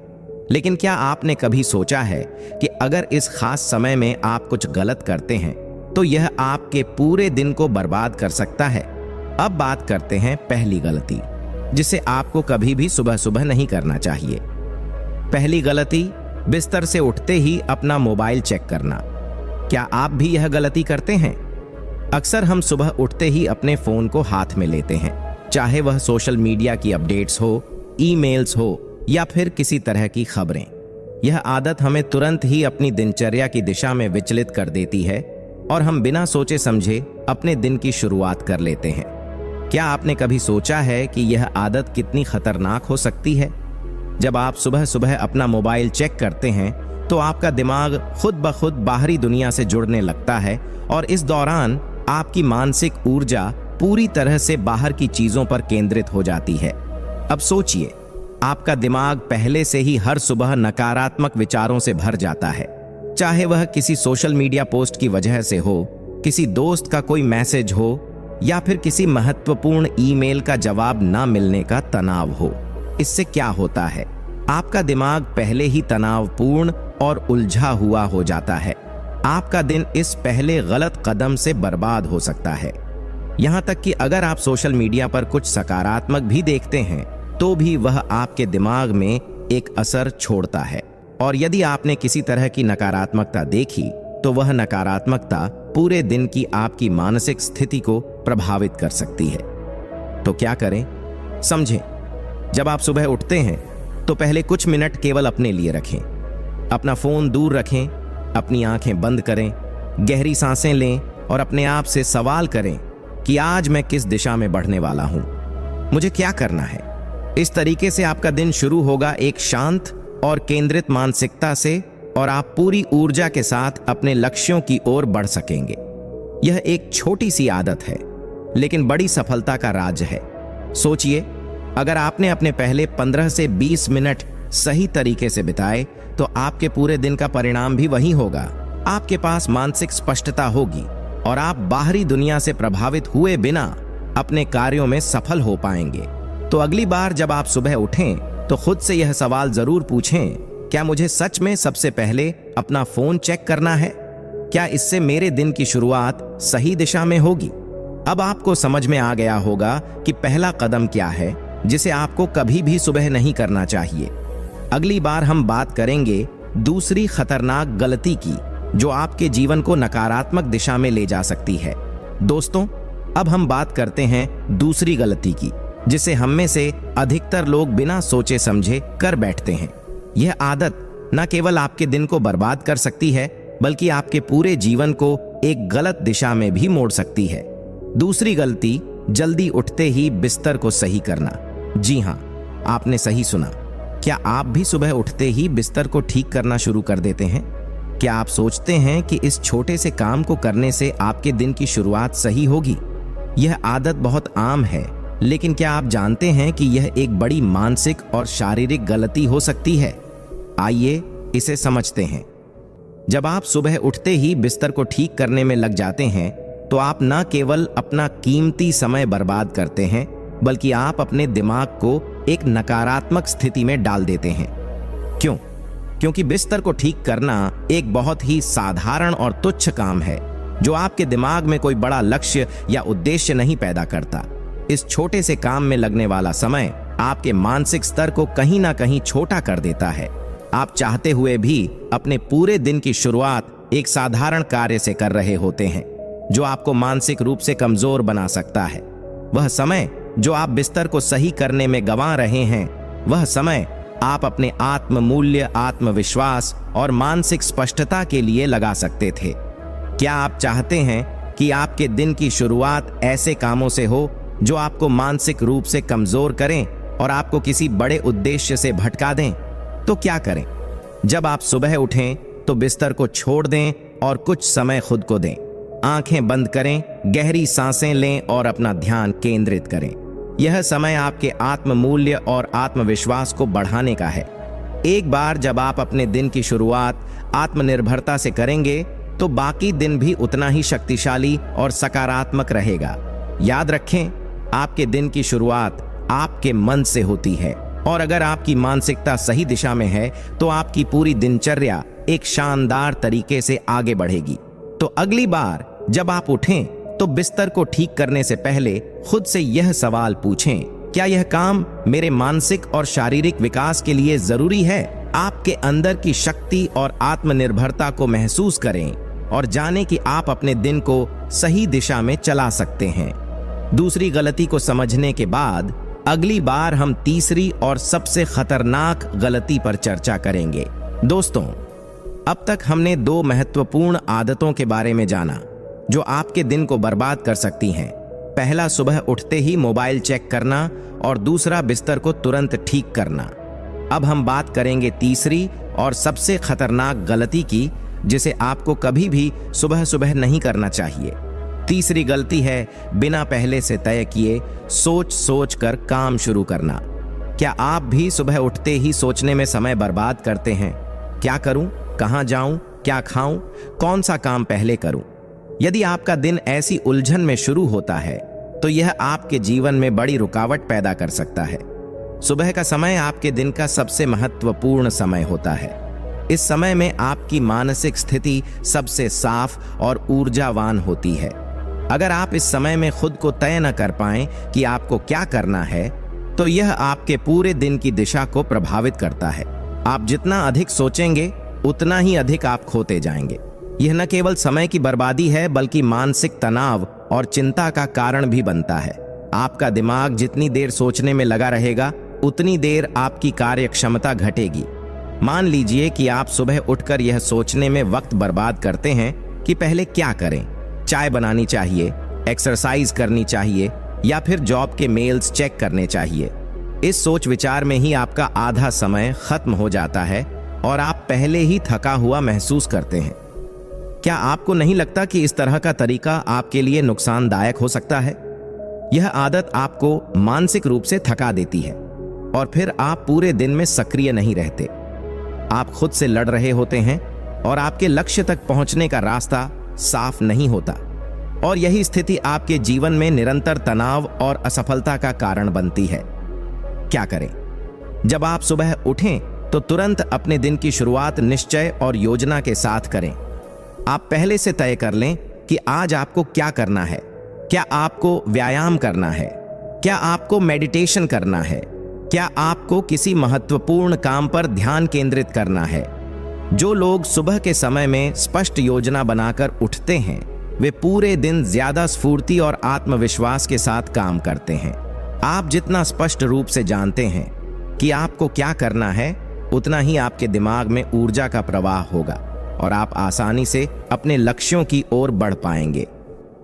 लेकिन क्या आपने कभी सोचा है कि अगर इस खास समय में आप कुछ गलत करते हैं तो यह आपके पूरे दिन को बर्बाद कर सकता है? अब बात करते हैं पहली गलती जिसे आपको कभी भी सुबह सुबह नहीं करना चाहिए। पहली गलती, बिस्तर से उठते ही अपना मोबाइल चेक करना। क्या आप भी यह गलती करते हैं? अक्सर हम सुबह उठते ही अपने फोन को हाथ में लेते हैं, चाहे वह सोशल मीडिया की अपडेट्स हो, ईमेल्स हो या फिर किसी तरह की खबरें। यह आदत हमें तुरंत ही अपनी दिनचर्या की दिशा में विचलित कर देती है और हम बिना सोचे समझे अपने दिन की शुरुआत कर लेते हैं। क्या आपने कभी सोचा है कि यह आदत कितनी खतरनाक हो सकती है? जब आप सुबह सुबह अपना मोबाइल चेक करते हैं तो आपका दिमाग खुद ब खुद बाहरी दुनिया से जुड़ने लगता है और इस दौरान आपकी मानसिक ऊर्जा पूरी तरह से बाहर की चीजों पर केंद्रित हो जाती है। अब सोचिए, आपका दिमाग पहले से ही हर सुबह नकारात्मक विचारों से भर जाता है, चाहे वह किसी सोशल मीडिया पोस्ट की वजह से हो, किसी दोस्त का कोई मैसेज हो या फिर किसी महत्वपूर्ण ईमेल का जवाब ना मिलने का तनाव हो। इससे क्या होता है? आपका दिमाग पहले ही तनावपूर्ण और उलझा हुआ हो जाता है। आपका दिन इस पहले गलत कदम से बर्बाद हो सकता है। यहां तक कि अगर आप सोशल मीडिया पर कुछ सकारात्मक भी देखते हैं तो भी वह आपके दिमाग में एक असर छोड़ता है और यदि आपने किसी तरह की नकारात्मकता देखी तो वह नकारात्मकता पूरे दिन की आपकी मानसिक स्थिति को प्रभावित कर सकती है। तो क्या करें? समझें, जब आप सुबह उठते हैं तो पहले कुछ मिनट केवल अपने लिए रखें। अपना फोन दूर रखें, अपनी आंखें बंद करें, गहरी सांसें लें और अपने आप से सवाल करें कि आज मैं किस दिशा में बढ़ने वाला हूं, मुझे क्या करना है। इस तरीके से आपका दिन शुरू होगा एक शांत और केंद्रित मानसिकता से और आप पूरी ऊर्जा के साथ अपने लक्ष्यों की ओर बढ़ सकेंगे। यह एक छोटी सी आदत है लेकिन बड़ी सफलता का राज है। सोचिए, अगर आपने अपने पहले 15 से 20 मिनट सही तरीके से बिताए तो आपके पूरे दिन का परिणाम भी वही होगा। आपके पास मानसिक स्पष्टता होगी और आप बाहरी दुनिया से प्रभावित हुए बिना अपने कार्यों में सफल हो पाएंगे। तो अगली बार जब आप सुबह उठें तो खुद से यह सवाल जरूर पूछें, क्या मुझे सच में सबसे पहले अपना फोन चेक करना है? क्या इससे मेरे दिन की शुरुआत सही दिशा में होगी? अब आपको समझ में आ गया होगा कि पहला कदम क्या है जिसे आपको कभी भी सुबह नहीं करना चाहिए। अगली बार हम बात करेंगे दूसरी खतरनाक गलती की जो आपके जीवन को नकारात्मक दिशा में ले जा सकती है। दोस्तों, अब हम बात करते हैं दूसरी गलती की जिसे हम में से अधिकतर लोग बिना सोचे समझे कर बैठते हैं। यह आदत न केवल आपके दिन को बर्बाद कर सकती है, बल्कि आपके पूरे जीवन को एक गलत दिशा में भी मोड़ सकती है। दूसरी गलती, जल्दी उठते ही बिस्तर को सही करना। जी हाँ, आपने सही सुना। क्या आप भी सुबह उठते ही बिस्तर को ठीक करना शुरू कर देते हैं? क्या आप सोचते हैं कि इस छोटे से काम को करने से आपके दिन की शुरुआत सही होगी? यह आदत बहुत आम है, लेकिन क्या आप जानते हैं कि यह एक बड़ी मानसिक और शारीरिक गलती हो सकती है? आइए इसे समझते हैं। जब आप सुबह उठते ही बिस्तर को ठीक करने में लग जाते हैं, तो आप न केवल अपना कीमती समय बर्बाद करते हैं, बल्कि आप अपने दिमाग को एक नकारात्मक स्थिति में डाल देते हैं। क्यों? क्योंकि बिस्तर को ठीक करना एक बहुत ही साधारण और तुच्छ काम है, जो आपके दिमाग में कोई बड़ा लक्ष्य या उद्देश्य नहीं पैदा करता। इस छोटे से काम में लगने वाला समय आपके मानसिक स्तर को कहीं ना कहीं छोटा कर देता है। आप चाहते हुए भी अपने पूरे दिन की शुरुआत एक साधारण कार्य से कर रहे होते हैं, जो आपको मानसिक रूप से कमजोर बना सकता है। वह समय जो आप बिस्तर को सही करने में गंवा रहे हैं, वह समय आप अपने आत्म मूल्य, आत्मविश्वास और मानसिक स्पष्टता के लिए लगा सकते थे। क्या आप चाहते हैं कि आपके दिन की शुरुआत ऐसे कामों से हो जो आपको मानसिक रूप से कमजोर करें और आपको किसी बड़े उद्देश्य से भटका दें? तो क्या करें? जब आप सुबह उठें तो बिस्तर को छोड़ दें और कुछ समय खुद को दें। आंखें बंद करें, गहरी सांसें लें और अपना ध्यान केंद्रित करें। यह समय आपके आत्म मूल्य और आत्मविश्वास को बढ़ाने का है। एक बार जब आप अपने दिन की शुरुआत आत्मनिर्भरता से करेंगे, तो बाकी दिन भी उतना ही शक्तिशाली और सकारात्मक रहेगा। याद रखें, आपके दिन की शुरुआत आपके मन से होती है, और अगर आपकी मानसिकता सही दिशा में है, तो आपकी पूरी दिनचर्या एक शानदार तरीके से आगे बढ़ेगी। तो अगली बार जब आप उठें, तो बिस्तर को ठीक करने से पहले खुद से यह सवाल पूछें, क्या यह काम मेरे मानसिक और शारीरिक विकास के लिए जरूरी है? आपके अंदर की शक्ति और आत्मनिर्भरता को महसूस करें और जानें कि आप अपने दिन को सही दिशा में चला सकते हैं। दूसरी गलती को समझने के बाद अगली बार हम तीसरी और सबसे खतरनाक गलती पर चर्चा करेंगे। दोस्तों, अब तक हमने 2 महत्वपूर्ण आदतों के बारे में जाना जो आपके दिन को बर्बाद कर सकती हैं। पहला, सुबह उठते ही मोबाइल चेक करना, और दूसरा, बिस्तर को तुरंत ठीक करना। अब हम बात करेंगे तीसरी और सबसे खतरनाक गलती की, जिसे आपको कभी भी सुबह सुबह नहीं करना चाहिए। तीसरी गलती है बिना पहले से तय किए सोच सोच कर काम शुरू करना। क्या आप भी सुबह उठते ही सोचने में समय बर्बाद करते हैं? क्या करूं, कहां जाऊं, क्या खाऊं, कौन सा काम पहले करूं? यदि आपका दिन ऐसी उलझन में शुरू होता है, तो यह आपके जीवन में बड़ी रुकावट पैदा कर सकता है। सुबह का समय आपके दिन का सबसे महत्वपूर्ण समय होता है। इस समय में आपकी मानसिक स्थिति सबसे साफ और ऊर्जावान होती है। अगर आप इस समय में खुद को तय न कर पाएं कि आपको क्या करना है, तो यह आपके पूरे दिन की दिशा को प्रभावित करता है। आप जितना अधिक सोचेंगे, उतना ही अधिक आप खोते जाएंगे। यह न केवल समय की बर्बादी है, बल्कि मानसिक तनाव और चिंता का कारण भी बनता है। आपका दिमाग जितनी देर सोचने में लगा रहेगा, उतनी देर आपकी कार्यक्षमता घटेगी। मान लीजिए कि आप सुबह उठकर यह सोचने में वक्त बर्बाद करते हैं कि पहले क्या करें, चाय बनानी चाहिए, एक्सरसाइज करनी चाहिए, या फिर जॉब के मेल्स चेक करने चाहिए। इस सोच विचार में ही आपका आधा समय खत्म हो जाता है और आप पहले ही थका हुआ महसूस करते हैं। क्या आपको नहीं लगता कि इस तरह का तरीका आपके लिए नुकसानदायक हो सकता है? यह आदत आपको मानसिक रूप से थका देती है और फिर आप पूरे दिन में सक्रिय नहीं रहते। आप खुद से लड़ रहे होते हैं और आपके लक्ष्य तक पहुंचने का रास्ता साफ नहीं होता, और यही स्थिति आपके जीवन में निरंतर तनाव और असफलता का कारण बनती है। क्या करें? जब आप सुबह उठें, तो तुरंत अपने दिन की शुरुआत निश्चय और योजना के साथ करें। आप पहले से तय कर लें कि आज आपको क्या करना है। क्या आपको व्यायाम करना है? क्या आपको मेडिटेशन करना है? क्या आपको किसी महत्वपूर्ण काम पर ध्यान केंद्रित करना है? जो लोग सुबह के समय में स्पष्ट योजना बनाकर उठते हैं, वे पूरे दिन ज्यादा स्फूर्ति और आत्मविश्वास के साथ काम करते हैं। आप जितना स्पष्ट रूप से जानते हैं कि आपको क्या करना है, उतना ही आपके दिमाग में ऊर्जा का प्रवाह होगा और आप आसानी से अपने लक्ष्यों की ओर बढ़ पाएंगे।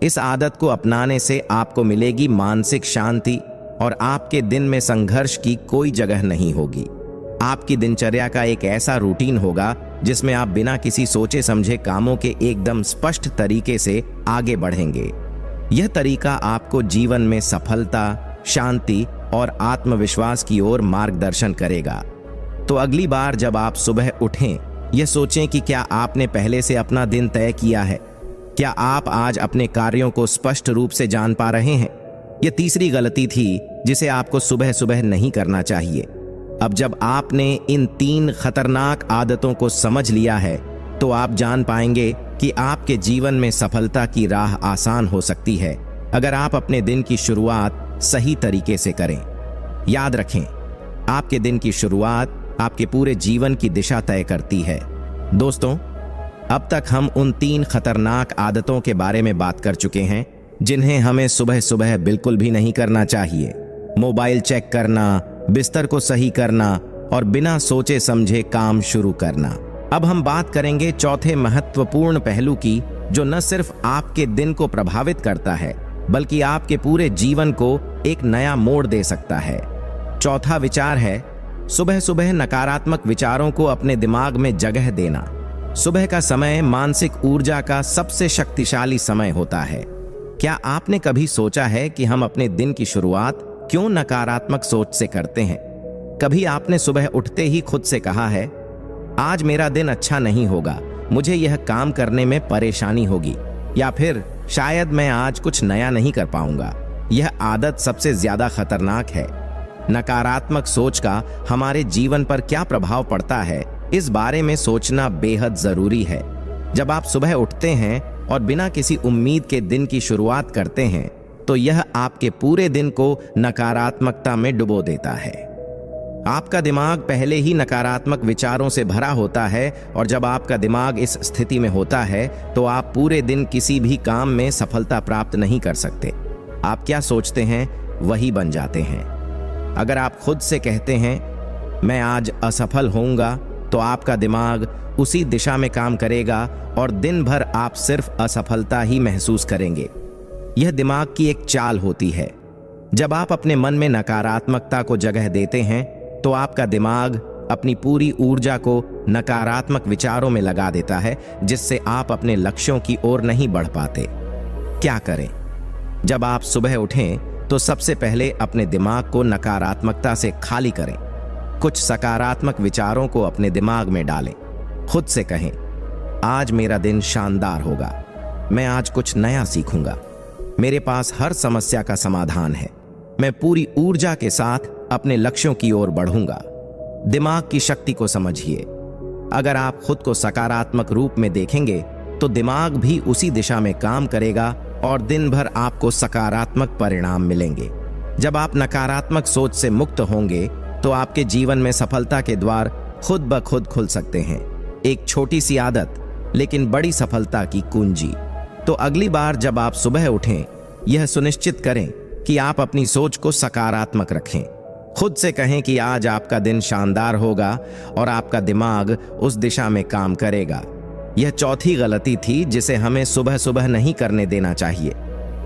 इस आदत को अपनाने से आपको मिलेगी मानसिक शांति और आपके दिन में संघर्ष की कोई जगह नहीं होगी। आपकी दिनचर्या का एक ऐसा रूटीन होगा जिसमें आप बिना किसी सोचे समझे कामों के एकदम स्पष्ट तरीके से आगे बढ़ेंगे। यह तरीका आपको जीवन में सफलता, शांति और आत्मविश्वास की ओर मार्गदर्शन करेगा। तो अगली बार जब आप सुबह उठें, यह सोचें कि क्या आपने पहले से अपना दिन तय किया है। क्या आप आज अपने कार्यों को स्पष्ट रूप से जान पा रहे हैं? यह तीसरी गलती थी जिसे आपको सुबह सुबह नहीं करना चाहिए। अब जब आपने इन 3 खतरनाक आदतों को समझ लिया है, तो आप जान पाएंगे कि आपके जीवन में सफलता की राह आसान हो सकती है अगर आप अपने दिन की शुरुआत सही तरीके से करें। याद रखें, आपके दिन की शुरुआत आपके पूरे जीवन की दिशा तय करती है। दोस्तों, अब तक हम उन 3 खतरनाक आदतों के बारे में बात कर चुके हैं जिन्हें हमें सुबह सुबह बिल्कुल भी नहीं करना चाहिए। मोबाइल चेक करना, बिस्तर को सही करना और बिना सोचे समझे काम शुरू करना। अब हम बात करेंगे चौथे महत्वपूर्ण पहलू की, जो न सिर्फ आपके दिन को प्रभावित करता है बल्कि आपके पूरे जीवन को एक नया मोड़ दे सकता है। चौथा विचार है सुबह सुबह नकारात्मक विचारों को अपने दिमाग में जगह देना। सुबह का समय मानसिक ऊर्जा का सबसे शक्तिशाली समय होता है। क्या आपने कभी सोचा है कि हम अपने दिन की शुरुआत क्यों नकारात्मक सोच से करते हैं? कभी आपने सुबह उठते ही खुद से कहा है, आज मेरा दिन अच्छा नहीं होगा, मुझे यह काम करने में परेशानी होगी, या फिर शायद मैं आज कुछ नया नहीं कर पाऊंगा? यह आदत सबसे ज्यादा खतरनाक है। नकारात्मक सोच का हमारे जीवन पर क्या प्रभाव पड़ता है, इस बारे में सोचना बेहद जरूरी है। जब आप सुबह उठते हैं और बिना किसी उम्मीद के दिन की शुरुआत करते हैं, तो यह आपके पूरे दिन को नकारात्मकता में डुबो देता है। आपका दिमाग पहले ही नकारात्मक विचारों से भरा होता है और जब आपका दिमाग इस स्थिति में होता है तो आप पूरे दिन किसी भी काम में सफलता प्राप्त नहीं कर सकते। आप क्या सोचते हैं वही बन जाते हैं। अगर आप खुद से कहते हैं मैं आज असफल होऊंगा, तो आपका दिमाग उसी दिशा में काम करेगा और दिन भर आप सिर्फ असफलता ही महसूस करेंगे। यह दिमाग की एक चाल होती है। जब आप अपने मन में नकारात्मकता को जगह देते हैं तो आपका दिमाग अपनी पूरी ऊर्जा को नकारात्मक विचारों में लगा देता है, जिससे आप अपने लक्ष्यों की ओर नहीं बढ़ पाते। क्या करें? जब आप सुबह उठें तो सबसे पहले अपने दिमाग को नकारात्मकता से खाली करें। कुछ सकारात्मक विचारों को अपने दिमाग में डालें। खुद से कहें, आज मेरा दिन शानदार होगा, मैं आज कुछ नया सीखूंगा, मेरे पास हर समस्या का समाधान है, मैं पूरी ऊर्जा के साथ अपने लक्ष्यों की ओर बढ़ूंगा। दिमाग की शक्ति को समझिए। अगर आप खुद को सकारात्मक रूप में देखेंगे तो दिमाग भी उसी दिशा में काम करेगा और दिन भर आपको सकारात्मक परिणाम मिलेंगे। जब आप नकारात्मक सोच से मुक्त होंगे तो आपके जीवन में सफलता के द्वार खुद ब खुद खुल सकते हैं। एक छोटी सी आदत लेकिन बड़ी सफलता की कुंजी। तो अगली बार जब आप सुबह उठें, यह सुनिश्चित करें कि आप अपनी सोच को सकारात्मक रखें। खुद से कहें कि आज आपका दिन शानदार होगा और आपका दिमाग उस दिशा में काम करेगा। यह चौथी गलती थी जिसे हमें सुबह सुबह नहीं करने देना चाहिए।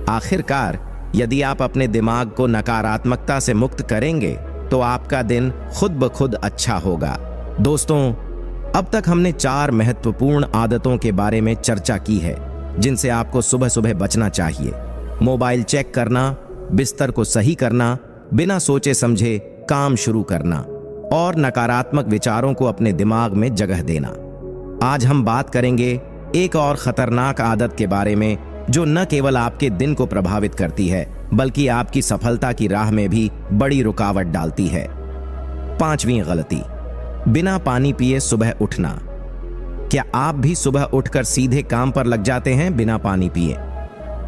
आखिरकार, यदि आप अपने दिमाग को नकारात्मकता से मुक्त करेंगे तो आपका दिन खुद ब खुद अच्छा होगा। दोस्तों, अब तक हमने 4 महत्वपूर्ण आदतों के बारे में चर्चा की है जिनसे आपको सुबह सुबह बचना चाहिए। मोबाइल चेक करना, बिस्तर को सही करना, बिना सोचे समझे काम शुरू करना और नकारात्मक विचारों को अपने दिमाग में जगह देना। आज हम बात करेंगे एक और खतरनाक आदत के बारे में जो न केवल आपके दिन को प्रभावित करती है बल्कि आपकी सफलता की राह में भी बड़ी रुकावट डालती है। 5वीं गलती, बिना पानी पिए सुबह उठना। क्या आप भी सुबह उठकर सीधे काम पर लग जाते हैं बिना पानी पिए?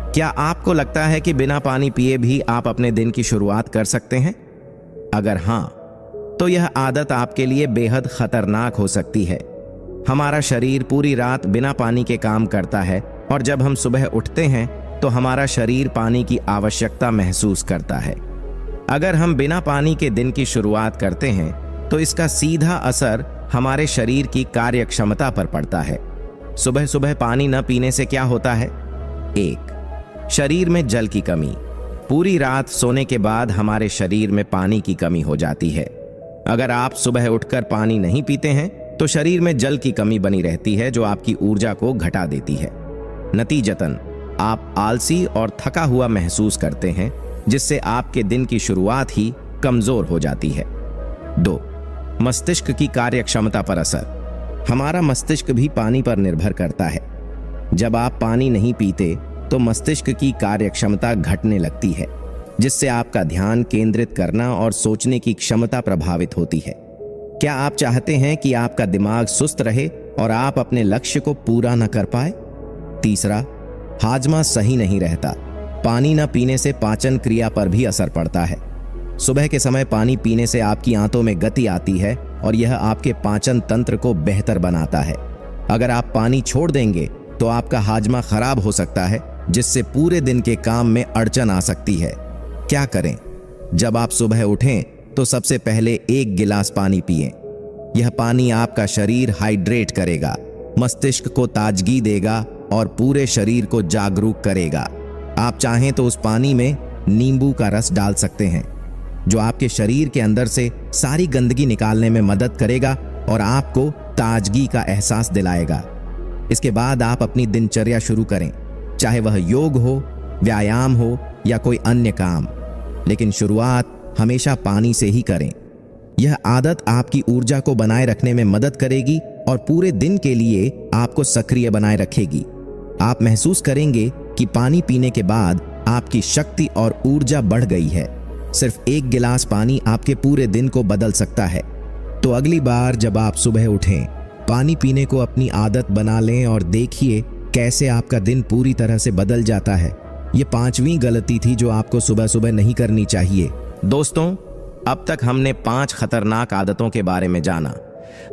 क्या आपको लगता है कि बिना पानी पिए भी आप अपने दिन की शुरुआत कर सकते हैं? अगर हां, तो यह आदत आपके लिए बेहद खतरनाक हो सकती है। हमारा शरीर पूरी रात बिना पानी के काम करता है और जब हम सुबह उठते हैं तो हमारा शरीर पानी की आवश्यकता महसूस करता है। अगर हम बिना पानी के दिन की शुरुआत करते हैं तो इसका सीधा असर हमारे शरीर की कार्यक्षमता पर पड़ता है। सुबह सुबह पानी न पीने से क्या होता है? 1. शरीर में जल की कमी। पूरी रात सोने के बाद हमारे शरीर में पानी की कमी हो जाती है। अगर आप सुबह उठकर पानी नहीं पीते हैं तो शरीर में जल की कमी बनी रहती है, जो आपकी ऊर्जा को घटा देती है। नतीजतन आप आलसी और थका हुआ महसूस करते हैं, जिससे आपके दिन की शुरुआत ही कमजोर हो जाती है। 2. मस्तिष्क की कार्यक्षमता पर असर। हमारा मस्तिष्क भी पानी पर निर्भर करता है। जब आप पानी नहीं पीते तो मस्तिष्क की कार्यक्षमता घटने लगती है, जिससे आपका ध्यान केंद्रित करना और सोचने की क्षमता प्रभावित होती है। क्या आप चाहते हैं कि आपका दिमाग सुस्त रहे और आप अपने लक्ष्य को पूरा न कर पाए? 3. हाजमा सही नहीं रहता। पानी न पीने से पाचन क्रिया पर भी असर पड़ता है। सुबह के समय पानी पीने से आपकी आंतों में गति आती है और यह आपके पाचन तंत्र को बेहतर बनाता है। अगर आप पानी छोड़ देंगे तो आपका हाजमा खराब हो सकता है, जिससे पूरे दिन के काम में अड़चन आ सकती है। क्या करें? जब आप सुबह उठें तो सबसे पहले 1 गिलास पानी पिएं। यह पानी आपका शरीर हाइड्रेट करेगा, मस्तिष्क को ताजगी देगा और पूरे शरीर को जागरूक करेगा। आप चाहें तो उस पानी में नींबू का रस डाल सकते हैं, जो आपके शरीर के अंदर से सारी गंदगी निकालने में मदद करेगा और आपको ताजगी का एहसास दिलाएगा। इसके बाद आप अपनी दिनचर्या शुरू करें, चाहे वह योग हो, व्यायाम हो या कोई अन्य काम, लेकिन शुरुआत हमेशा पानी से ही करें। यह आदत आपकी ऊर्जा को बनाए रखने में मदद करेगी और पूरे दिन के लिए आपको सक्रिय बनाए रखेगी। आप महसूस करेंगे कि पानी पीने के बाद आपकी शक्ति और ऊर्जा बढ़ गई है। सिर्फ 1 गिलास पानी आपके पूरे दिन को बदल सकता है। तो अगली बार जब आप सुबह उठें, पानी पीने को अपनी आदत बना लें और देखिए कैसे आपका दिन पूरी तरह से बदल जाता है। ये 5वीं गलती थी जो आपको सुबह सुबह नहीं करनी चाहिए। दोस्तों, अब तक हमने 5 खतरनाक आदतों के बारे में जाना,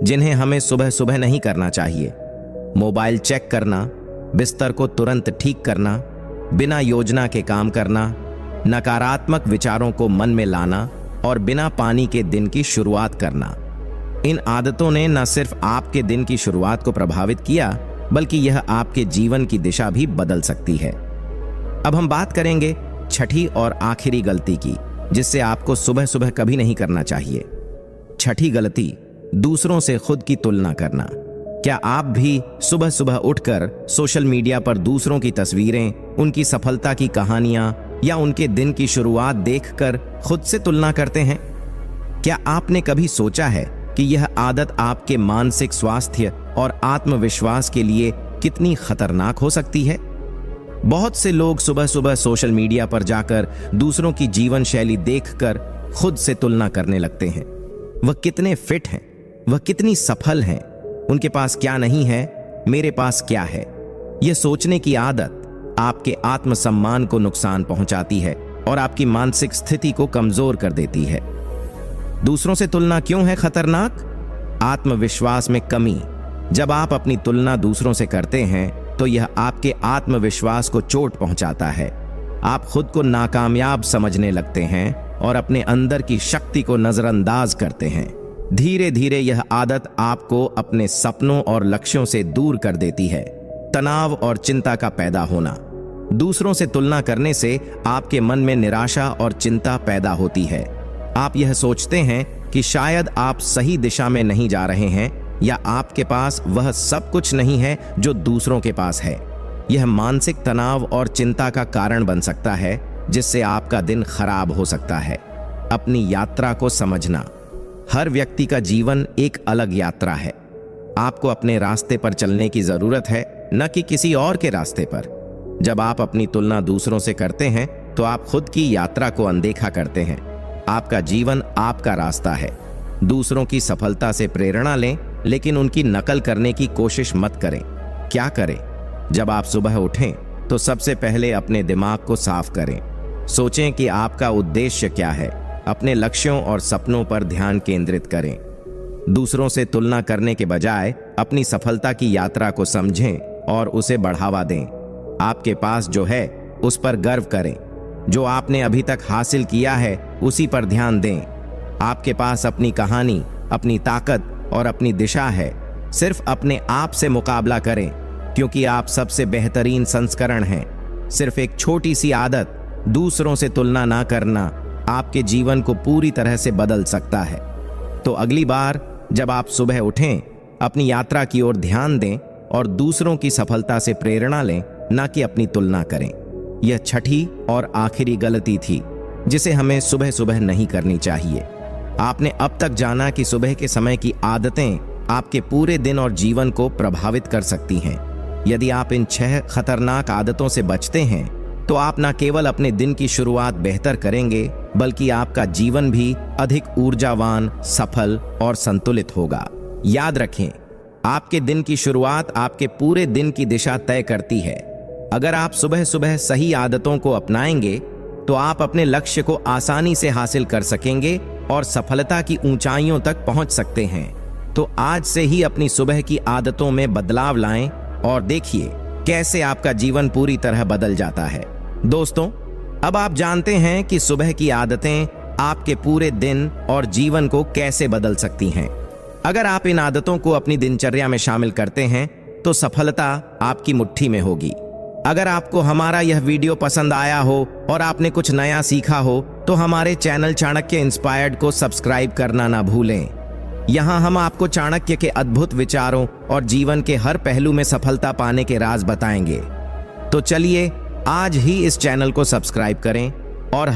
जिन्हें हमें सुबह सुबह नहीं करना चाहिए। मोबाइल चेक करना, बिस्तर को तुरंत ठीक करना, बिना योजना के काम करना, नकारात्मक विचारों को मन में लाना और बिना पानी के दिन की शुरुआत करना। इन आदतों ने न सिर्फ आपके दिन की शुरुआत को प्रभावित किया, बल्कि यह आपके जीवन की दिशा भी बदल सकती है। अब हम बात करेंगे छठी और आखिरी गलती की, जिससे आपको सुबह सुबह कभी नहीं करना चाहिए। छठी गलती, दूसरों से खुद की तुलना करना। क्या आप भी सुबह सुबह उठकर सोशल मीडिया पर दूसरों की तस्वीरें, उनकी सफलता की कहानियां या उनके दिन की शुरुआत देखकर खुद से तुलना करते हैं? क्या आपने कभी सोचा है कि यह आदत आपके मानसिक स्वास्थ्य और आत्मविश्वास के लिए कितनी खतरनाक हो सकती है? बहुत से लोग सुबह सुबह सोशल मीडिया पर जाकर दूसरों की जीवन शैली देखकर खुद से तुलना करने लगते हैं। वह कितने फिट हैं, वह कितनी सफल हैं, उनके पास क्या नहीं है, मेरे पास क्या है। यह सोचने की आदत आपके आत्मसम्मान को नुकसान पहुंचाती है और आपकी मानसिक स्थिति को कमजोर कर देती है। दूसरों से तुलना क्यों है खतरनाक? आत्मविश्वास में कमी। जब आप अपनी तुलना दूसरों से करते हैं तो यह आपके आत्मविश्वास को चोट पहुंचाता है। आप खुद को नाकामयाब समझने लगते हैं और अपने अंदर की शक्ति को नजरअंदाज करते हैं। धीरे धीरे यह आदत आपको अपने सपनों और लक्ष्यों से दूर कर देती है। तनाव और चिंता का पैदा होना। दूसरों से तुलना करने से आपके मन में निराशा और चिंता पैदा होती है। आप यह सोचते हैं कि शायद आप सही दिशा में नहीं जा रहे हैं या आपके पास वह सब कुछ नहीं है जो दूसरों के पास है। यह मानसिक तनाव और चिंता का कारण बन सकता है, जिससे आपका दिन खराब हो सकता है। अपनी यात्रा को समझना। हर व्यक्ति का जीवन एक अलग यात्रा है। आपको अपने रास्ते पर चलने की जरूरत है, न कि किसी और के रास्ते पर। जब आप अपनी तुलना दूसरों से करते हैं तो आप खुद की यात्रा को अनदेखा करते हैं। आपका जीवन आपका रास्ता है। दूसरों की सफलता से प्रेरणा लें, लेकिन उनकी नकल करने की कोशिश मत करें। क्या करें? जब आप सुबह उठें तो सबसे पहले अपने दिमाग को साफ करें। सोचें कि आपका उद्देश्य क्या है। अपने लक्ष्यों और सपनों पर ध्यान केंद्रित करें। दूसरों से तुलना करने के बजाय अपनी सफलता की यात्रा को समझें और उसे बढ़ावा दें। आपके पास जो है उस पर गर्व करें। जो आपने अभी तक हासिल किया है उसी पर ध्यान दें। आपके पास अपनी कहानी, अपनी ताकत और अपनी दिशा है। सिर्फ अपने आप से मुकाबला करें, क्योंकि आप सबसे बेहतरीन संस्करण हैं। सिर्फ एक छोटी सी आदत, दूसरों से तुलना ना करना, आपके जीवन को पूरी तरह से बदल सकता है। तो अगली बार जब आप सुबह उठें, अपनी यात्रा की ओर ध्यान दें और दूसरों की सफलता से प्रेरणा लें, ना कि अपनी तुलना करें। यह छठी और आखिरी गलती थी जिसे हमें सुबह सुबह नहीं करनी चाहिए। आपने अब तक जाना कि सुबह के समय की आदतें आपके पूरे दिन और जीवन को प्रभावित कर सकती हैं। यदि आप इन 6 खतरनाक आदतों से बचते हैं तो आप न केवल अपने दिन की शुरुआत बेहतर करेंगे, बल्कि आपका जीवन भी अधिक ऊर्जावान, सफल और संतुलित होगा। याद रखें, आपके दिन की शुरुआत आपके पूरे दिन की दिशा तय करती है। अगर आप सुबह सुबह सही आदतों को अपनाएंगे तो आप अपने लक्ष्य को आसानी से हासिल कर सकेंगे और सफलता की ऊंचाइयों तक पहुंच सकते हैं। तो आज से ही अपनी सुबह की आदतों में बदलाव लाएं और देखिए कैसे आपका जीवन पूरी तरह बदल जाता है। दोस्तों, अब आप जानते हैं कि सुबह की आदतें आपके पूरे दिन और जीवन को कैसे बदल सकती हैं। अगर आप इन आदतों को अपनी दिनचर्या में शामिल करते हैं तो सफलता आपकी मुट्ठी में होगी। अगर आपको हमारा यह वीडियो पसंद आया हो और आपने कुछ नया सीखा हो तो हमारे चैनल चाणक्य इंस्पायर्ड को सब्सक्राइब करना ना भूलें। यहाँ हम आपको चाणक्य के अद्भुत विचारों और जीवन के हर पहलू में सफलता पाने के राज बताएंगे। तो चलिए आज ही इस चैनल को सब्सक्राइब करें और